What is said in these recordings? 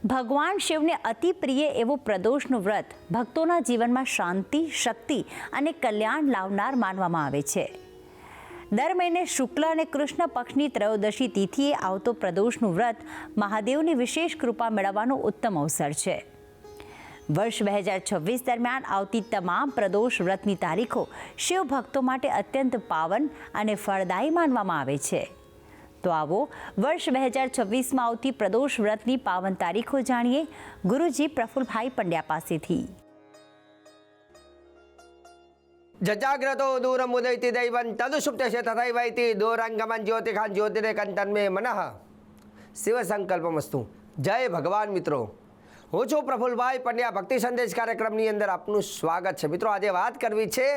ભગવાન શિવને અતિ પ્રિય એવું પ્રદોષનું વ્રત ભક્તોના જીવનમાં શાંતિ, શક્તિ અને કલ્યાણ લાવનાર માનવામાં આવે છે. દર મહિને શુક્લ અને કૃષ્ણ પક્ષની ત્રયોદશી તિથિએ આવતો પ્રદોષનું વ્રત મહાદેવની વિશેષ કૃપા મેળવવાનો ઉત્તમ અવસર છે. વર્ષ 2026 દરમિયાન આવતી તમામ પ્રદોષ વ્રતની તારીખો શિવ ભક્તો માટે અત્યંત પાવન અને ફળદાયી માનવામાં આવે છે. તો આવો વર્ષ 2026માં આવતી પ્રદોષ વ્રતની પાવન તારીખો જાણીએ ગુરુજી પ્રફુલભાઈ પંડ્યા પાસેથી. જજાગ્રતો દૂરમ ઉદયતિ દૈવં તદુસુપ્તશે તથૈવૈતિ દૂરંગમન જ્યોતિખાન જ્યોતિરેકંતન્મે મનઃ શિવ સંકલ્પમસ્તુ. જય ભગવાન મિત્રો, હું છું પ્રફુલભાઈ પંડ્યા. ભક્તિ સંદેશ કાર્યક્રમની અંદર આપનું સ્વાગત છે. મિત્રો, આજે વાત કરવી છે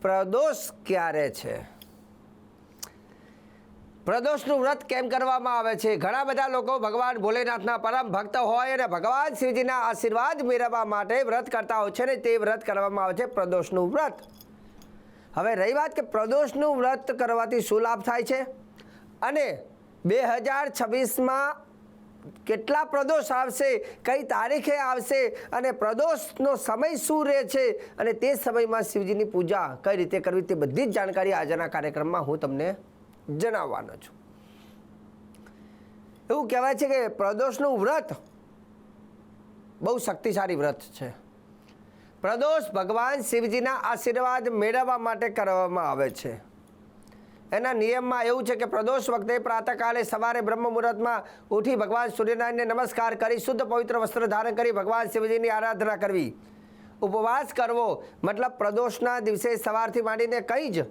પ્રદોષ ક્યારે છે, પ્રદોષનું વ્રત કેમ કરવામાં આવે છે. ઘણા બધા લોકો ભગવાન ભોલેનાથના પરમ ભક્ત હોય અને ભગવાન શિવજીના આશીર્વાદ મેળવવા માટે વ્રત કરતા હોય છે ને તે વ્રત કરવામાં આવે છે પ્રદોષનું વ્રત. હવે રહી વાત કે પ્રદોષનું વ્રત કરવાથી શું લાભ થાય છે અને 2026માં કેટલા પ્રદોષ આવશે, કઈ તારીખે આવશે અને પ્રદોષનો સમય શું રહે છે અને તે સમયમાં શિવજીની પૂજા કઈ રીતે કરવી, તે બધી જ જાણકારી આજના કાર્યક્રમમાં હું તમને જણાવવાનો છું. એવું કહેવાય છે કે પ્રદોષનું વ્રત બહુ શક્તિશાળી વ્રત છે. પ્રદોષ ભગવાન શિવજીના આશીર્વાદ મેળવવા માટે કરવામાં આવે છે. એના નિયમમાં એવું છે કે પ્રદોષ વખતે પ્રાતઃકાલે સવારે બ્રહ્મ મુહૂર્તમાં ઉઠી ભગવાન સૂર્યનારાયણને નમસ્કાર કરી શુદ્ધ પવિત્ર વસ્ત્ર ધારણ કરી ભગવાન શિવજીની આરાધના કરવી. ઉપવાસ કરવો, મતલબ પ્રદોષના દિવસે સવારથી માંડીને કંઈ જ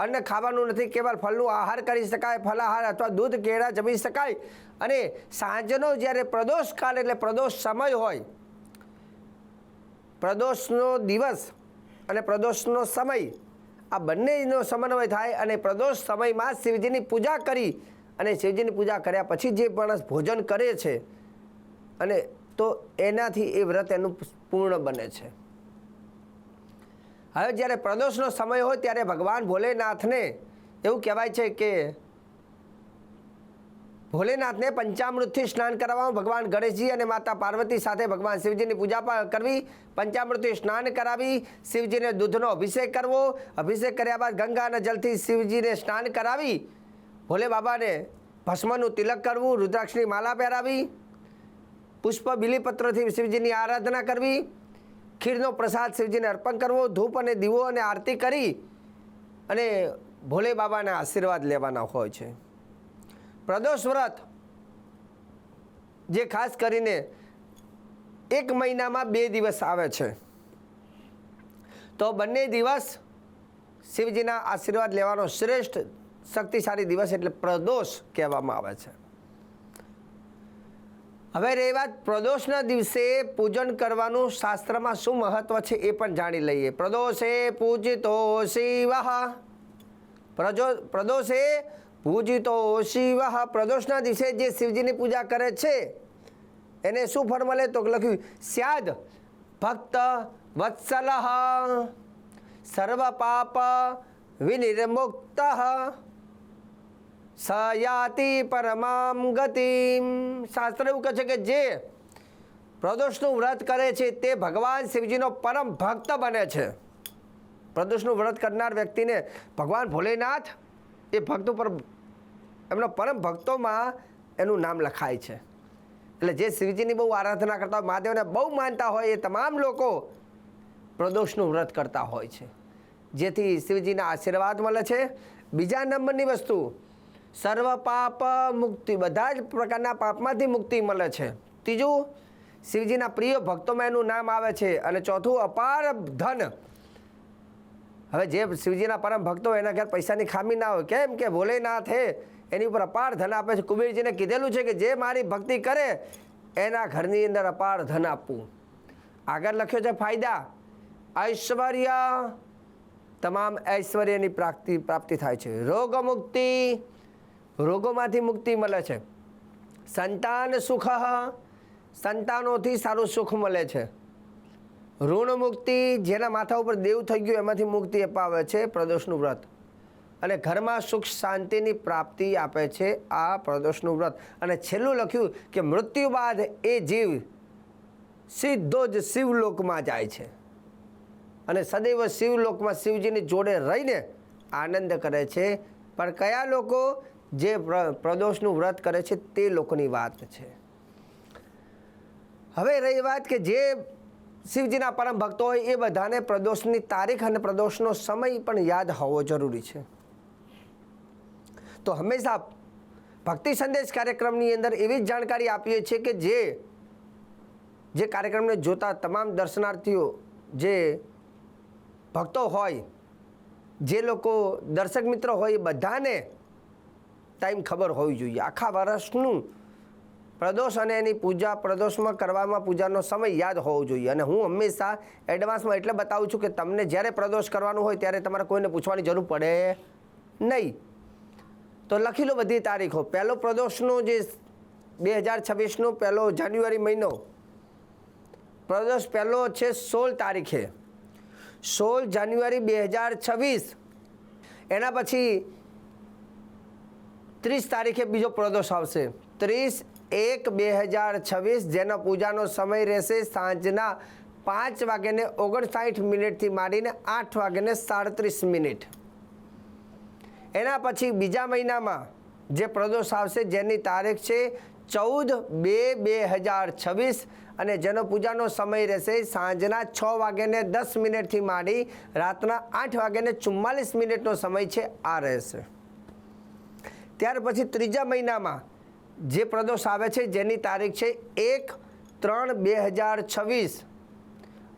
અન્ન ખાવાનું નથી, કેવળ ફળનું આહાર કરી શકાય, ફલાહાર અથવા દૂધ કેળા જમી શકાય. અને સાંજનો જ્યારે પ્રદોષ કાળ એટલે પ્રદોષ સમય હોય, પ્રદોષનો દિવસ અને પ્રદોષનો સમય આ બંનેનો સમન્વય થાય અને પ્રદોષ સમયમાં શિવજીની પૂજા કરી અને શિવજીની પૂજા કર્યા પછી જે માણસ ભોજન કરે છે અને તો એનાથી એ વ્રત એનું પૂર્ણ બને છે. હવે જ્યારે પ્રદોષનો સમય હોય ત્યારે ભગવાન ભોલેનાથને એવું કહેવાય છે કે ભોલેનાથને પંચામૃતથી સ્નાન કરાવવામાં ભગવાન ગણેશજી અને માતા પાર્વતી સાથે ભગવાન શિવજીની પૂજા કરવી. પંચામૃતથી સ્નાન કરાવી, શિવજીને દૂધનો અભિષેક કરવો, અભિષેક કર્યા બાદ ગંગાના જલથી શિવજીને સ્નાન કરાવી, ભોલે બાબાને ભસ્મનું તિલક કરવું, રુદ્રાક્ષની માલા પહેરાવી, પુષ્પ બિલીપત્રથી શિવજીની આરાધના કરવી, ખીરનો પ્રસાદ શિવજીને અર્પણ કરવો, ધૂપ અને દીવો અને આરતી કરી અને ભોલે બાબાના આશીર્વાદ લેવાના હોય છે. પ્રદોષ વ્રત જે ખાસ કરીને એક મહિનામાં 2 દિવસ આવે છે, તો બંને દિવસ શિવજીના આશીર્વાદ લેવાનો શ્રેષ્ઠ શક્તિશાળી દિવસ એટલે પ્રદોષ કહેવામાં આવે છે. હવે રહી વાત પ્રદોષના દિવસે પૂજન કરવાનું શાસ્ત્રમાં શું મહત્વ છે એ પણ જાણી લઈએ. પ્રદોષે પૂજિતો શિવ, પ્રદોષે પૂજિતો શિવ. પ્રદોષના દિવસે જે શિવજીની પૂજા કરે છે એને શું ફળ મળે તો લખ્યું સ્યાદ ભક્ત વત્સલ સર્વ પાપ વિનિર્મુક્ત સયાતિ પરમામ ગતિમ. શાસ્ત્ર એવું કહે છે કે જે પ્રદોષનું વ્રત કરે છે તે ભગવાન શિવજીનો પરમ ભક્ત બને છે. પ્રદોષનું વ્રત કરનાર વ્યક્તિને ભગવાન ભોલેનાથ એ ભક્ત ઉપર એમના પરમ ભક્તોમાં એનું નામ લખાય છે. એટલે જે શિવજીની બહુ આરાધના કરતા હોય, મહાદેવને બહુ માનતા હોય, એ તમામ લોકો પ્રદોષનું વ્રત કરતા હોય છે, જેથી શિવજીના આશીર્વાદ મળે છે. બીજા નંબરની વસ્તુ સર્વ પાપ મુક્તિ, બધા જ પ્રકારના પાપમાંથી મુક્તિ મળે છે. ત્રીજું શિવજીના પ્રિય ભક્તોમાં એનું નામ આવે છે. અને ચોથું અપાર ધન. હવે જે શિવજીના પરમ ભક્તો એના ઘર પૈસાની ખામી ના હોય, કેમ કે ભોલેનાથે એની ઉપર અપાર ધન આપે છે. કુબેરજીને કીધેલું છે કે જે મારી ભક્તિ કરે એના ઘરની અંદર અપાર ધન આપવું. આગળ લખ્યો છે ફાયદા ઐશ્વર્ય, તમામ ઐશ્વર્યની પ્રાપ્તિ થાય છે. રોગ મુક્તિ, રોગોમાંથી મુક્તિ મળે છે. સંતાન સુખ, સંતાનોથી સારું સુખ મળે છે. ઋણ મુક્તિ, જેના માથા ઉપર દેવ થઈ ગયું એમાંથી મુક્તિ અપાવે છે પ્રદોષનું વ્રત. અને ઘરમાં સુખ શાંતિની પ્રાપ્તિ આપે છે આ પ્રદોષનું વ્રત. અને છેલ્લું લખ્યું કે મૃત્યુ બાદ એ જીવ સીધો જ શિવલોકમાં જાય છે અને સદૈવ શિવલોકમાં શિવજીની જોડે રહીને આનંદ કરે છે. પણ કયા લોકો? જે પ્રદોષનું વ્રત કરે છે તે લોકોની વાત છે. હવે રહી વાત કે જે શિવજીના પરમ ભક્તો હોય એ બધાને પ્રદોષની તારીખ અને પ્રદોષનો સમય પણ યાદ હોવો જરૂરી છે. તો હંમેશા ભક્તિ સંદેશ કાર્યક્રમની અંદર એવી જ જાણકારી આપીએ છીએ કે જે કાર્યક્રમને જોતા તમામ દર્શનાર્થીઓ, જે ભક્તો હોય, જે લોકો દર્શક મિત્રો હોય, એ બધાને ટાઈમ ખબર હોવી જોઈએ. આખા વર્ષનું પ્રદોષ અને એની પૂજા, પ્રદોષમાં કરવામાં પૂજાનો સમય યાદ હોવો જોઈએ. અને હું હંમેશા એડવાન્સમાં એટલે બતાવું છું કે તમને જ્યારે પ્રદોષ કરવાનું હોય ત્યારે તમારે કોઈને પૂછવાની જરૂર પડે નહીં. તો લખી લો બધી તારીખો. પહેલો પ્રદોષનો જે 2026નો પહેલો જાન્યુઆરી મહિનો પ્રદોષ પહેલો છે 16 તારીખે, 16 જાન્યુઆરી 2026. એના પછી 30 તારીખે બીજો પ્રદોષ આવશે, 30/1/2026, જેનો પૂજાનો સમય રહેશે સાંજના 5:59 થી માંડીને 8:37. એના પછી બીજા મહિનામાં જે પ્રદોષ આવશે જેની તારીખ છે 14/2/2026 અને જેનો પૂજાનો સમય રહેશે સાંજના 6:10 થી માંડી રાતના 8:44 સમય છે આ રહેશે. ત્યાર પછી ત્રીજા મહિનામાં જે પ્રદોષ આવે છે જેની તારીખ છે 1/3/2026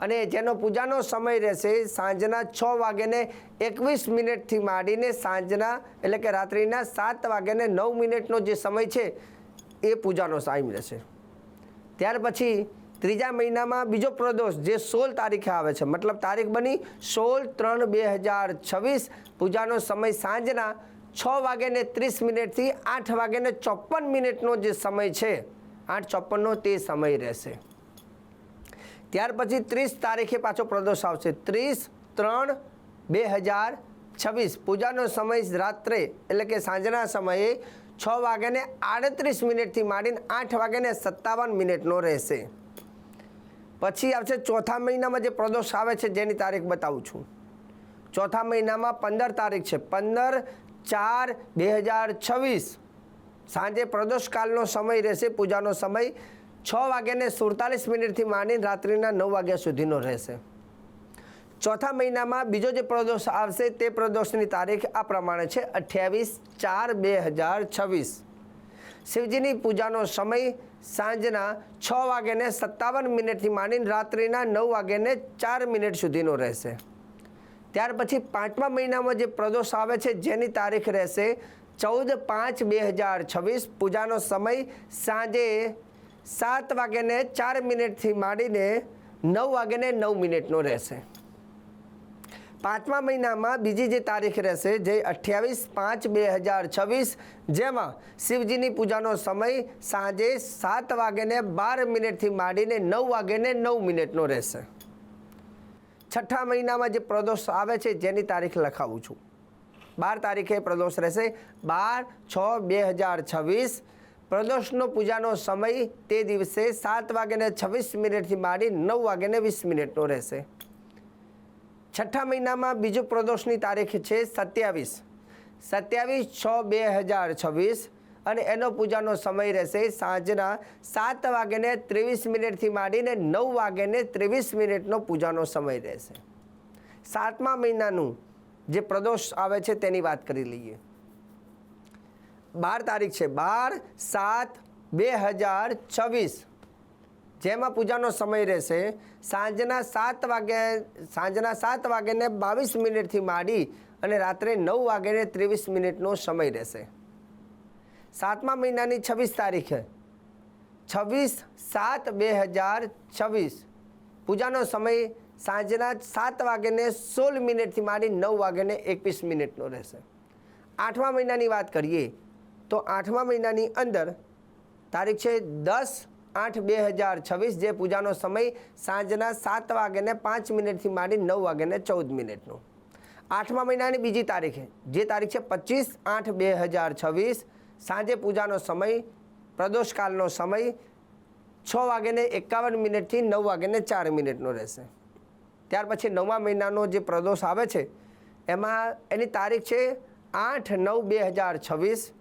અને જેનો પૂજાનો સમય રહેશે સાંજના 6:21 થી માંડીને સાંજના એટલે કે રાત્રિના 7:09 જે સમય છે એ પૂજાનો ટાઈમ રહેશે. ત્યાર પછી ત્રીજા મહિનામાં બીજો પ્રદોષ જે 16 તારીખે આવે છે, મતલબ તારીખ બની 16/3/2026, પૂજાનો સમય સાંજના 6:30 થી 8:54 જે સમય છે 8:54 તે સમય રહેશે. ત્યાર પછી 30 તારીખે પાછો પ્રદોષ આવશે, 30/3/2026, પૂજાનો સમય રાત્રે એટલે કે સાંજના સમયે 6:38 થી માંડીને 8:57 રહેશે. પછી આવશે ચોથા મહિનામાં જે પ્રદોષ આવે છે જેની તારીખ બતાવું છું. ચોથા મહિનામાં 15 તારીખ છે, 15/4/2026, સાંજે પ્રદોષકાલનો સમય રહેશે, પૂજાનો સમય 6:47 થી માંડીને રાત્રિના 9 વાગ્યા સુધીનો રહેશે. ચોથા મહિનામાં બીજો જે પ્રદોષ આવશે તે પ્રદોષની તારીખ આ પ્રમાણે છે 28/4/2026. શિવજીની પૂજાનો સમય સાંજના 6:57 થી માંડીને રાત્રિના 9:04 સુધીનો રહેશે. ત્યાર પછી પાંચમા મહિનામાં જે પ્રદોષ આવે છે જેની તારીખ રહેશે 14/5/2026, પૂજાનો સમય સાંજે 7:04 થી માંડીને 9:09 રહેશે. પાંચમા મહિનામાં બીજી જે તારીખ રહેશે જે 28/5/2026, જેમાં શિવજીની પૂજાનો સમય સાંજે 7:12 થી માંડીને 9:09 રહેશે. છઠ્ઠા મહિનામાં જે પ્રદોષ આવે છે જેની તારીખ લખાવું છું, 12 તારીખે પ્રદોષ રહેશે, 12/6/2026. પ્રદોષનો પૂજાનો સમય તે દિવસે 7:26 થી માંડી 9:20 રહેશે. છઠ્ઠા મહિનામાં બીજો પ્રદોષની તારીખ છે 27/6/2026 અને એનો પૂજાનો સમય રહેશે સાંજના 7:23 થી માંડીને 9:23 પૂજાનો સમય રહેશે. સાતમા મહિનાનું જે પ્રદોષ આવે છે તેની વાત કરી લઈએ. 12 તારીખ છે, 12/7/2026, જેમાં પૂજાનો સમય રહેશે સાંજના 7:22 થી માંડી અને રાત્રે 9:23 સમય રહેશે. સાતમા મહિનાની 26 તારીખે 26/7/2026, પૂજાનો સમય સાંજના 7:16 થી માંડી 9:21 રહેશે. આઠમા મહિનાની વાત કરીએ તો આઠમા મહિનાની અંદર તારીખ છે 10/8/2026, જે પૂજાનો સમય સાંજના 7:05 થી માંડી 9:14. 8મા મહિનાની બીજી તારીખે જે તારીખ છે 25/8/2026 સાંજે પૂજાનો સમય પ્રદોષકાલનો સમય 6:51 થી 9:04 રહેશે. ત્યાર પછી 9મા મહિનાનો જે પ્રદોષ આવે છે એમાં એની તારીખ છે 8/9/2026.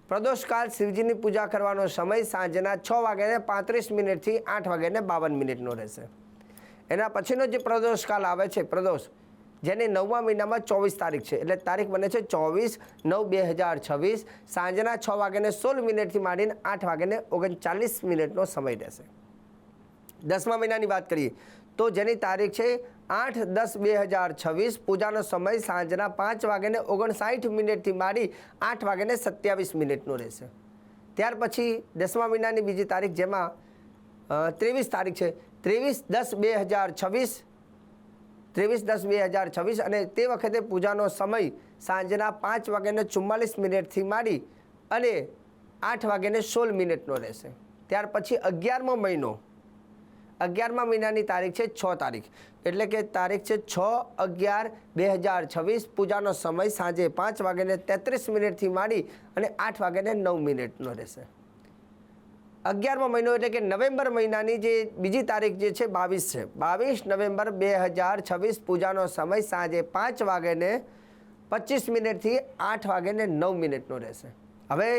પ્રદોષકાલ શિવજીની પૂજા કરવાનો સમય સાંજના 6:35 થી 8:52 રહેશે. એના પછીનો જે પ્રદોષકાલ આવે છે પ્રદોષ જેની 9મા મહિનામાં 24 તારીખ છે એટલે તારીખ બને છે 24/9/2026 સાંજના 6:16 થી માંડીને 8:39 સમય રહેશે. 10મા મહિનાની વાત કરીએ તો જેની તારીખ છે 8/10/2026 પૂજાનો સમય સાંજના 5:59 થી માંડી 8:27 રહેશે. ત્યાર પછી 10મા મહિનાની બીજી તારીખ જેમાં 23 તારીખ છે 23/10/2026 23/10/2026 અને તે વખતે પૂજાનો સમય સાંજના 5:44 થી માંડી અને 8:16 રહેશે. ત્યાર પછી 11મો મહિનો 11મા મહિનાની તારીખ છે 6 તારીખ એટલે કે તારીખ છે 6/11/2026 પૂજાનો સમય સાંજે 5:33 થી માંડી અને 8:09 રહેશે. 11મો મહિનો એટલે કે નવેમ્બર મહિનાની જે બીજી તારીખ જે છે 22 છે 22 નવેમ્બર 2026 પૂજાનો સમય સાંજે 5:25 થી 8:09 રહેશે. હવે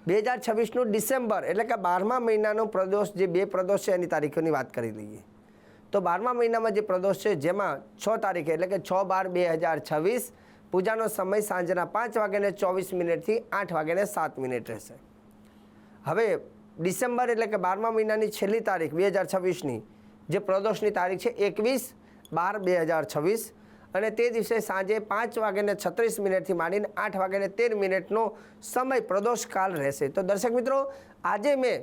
2026નું ડિસેમ્બર એટલે કે 12મા મહિનાનો પ્રદોષ જે 2 પ્રદોષ છે એની તારીખોની વાત કરી લઈએ તો 12મા મહિનામાં જે પ્રદોષ છે જેમાં 6 તારીખે એટલે કે 6/12/2026 પૂજાનો સમય સાંજના 5:24 થી 8:07 રહેશે. હવે ડિસેમ્બર એટલે કે 12મા મહિનાની છેલ્લી તારીખ 2026ની જે પ્રદોષની તારીખ છે 21/12/2026 અને તે દિવસે સાંજે 5:36 થી માંડીને 8:13 સમય પ્રદોષકાલ રહેશે. તો દર્શક મિત્રો આજે મેં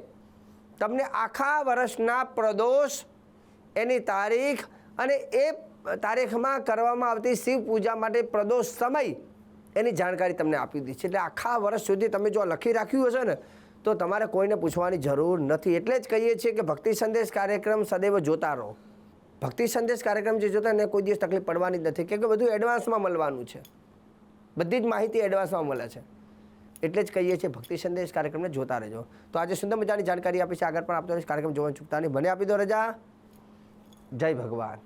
તમને આખા વર્ષના પ્રદોષ એની તારીખ અને એ તારીખમાં કરવામાં આવતી શિવ પૂજા માટે પ્રદોષ સમય એની જાણકારી તમને આપી દીધી છે. એટલે આખા વર્ષ સુધી તમે જો લખી રાખ્યું હશે ને તો તમારે કોઈને પૂછવાની જરૂર નથી. એટલે જ કહીએ છીએ કે ભક્તિ સંદેશ કાર્યક્રમ સદૈવ જોતા રહો. ભક્તિ સંદેશ કાર્યક્રમ જે જોતા એને કોઈ દિવસ તકલીફ પડવાની જ નથી કેમ કે બધું એડવાન્સમાં મળવાનું છે. બધી જ માહિતી એડવાન્સમાં મળે છે. એટલે જ કહીએ છીએ ભક્તિ સંદેશ કાર્યક્રમને જોતા રહેજો. તો આજે સુંદર મજાની જાણકારી આપી છે આગળ પણ આપતો રહીશ. કાર્યક્રમ જોવાનું ચૂકતા નહીં. મને આપી દો રજા. જય ભગવાન.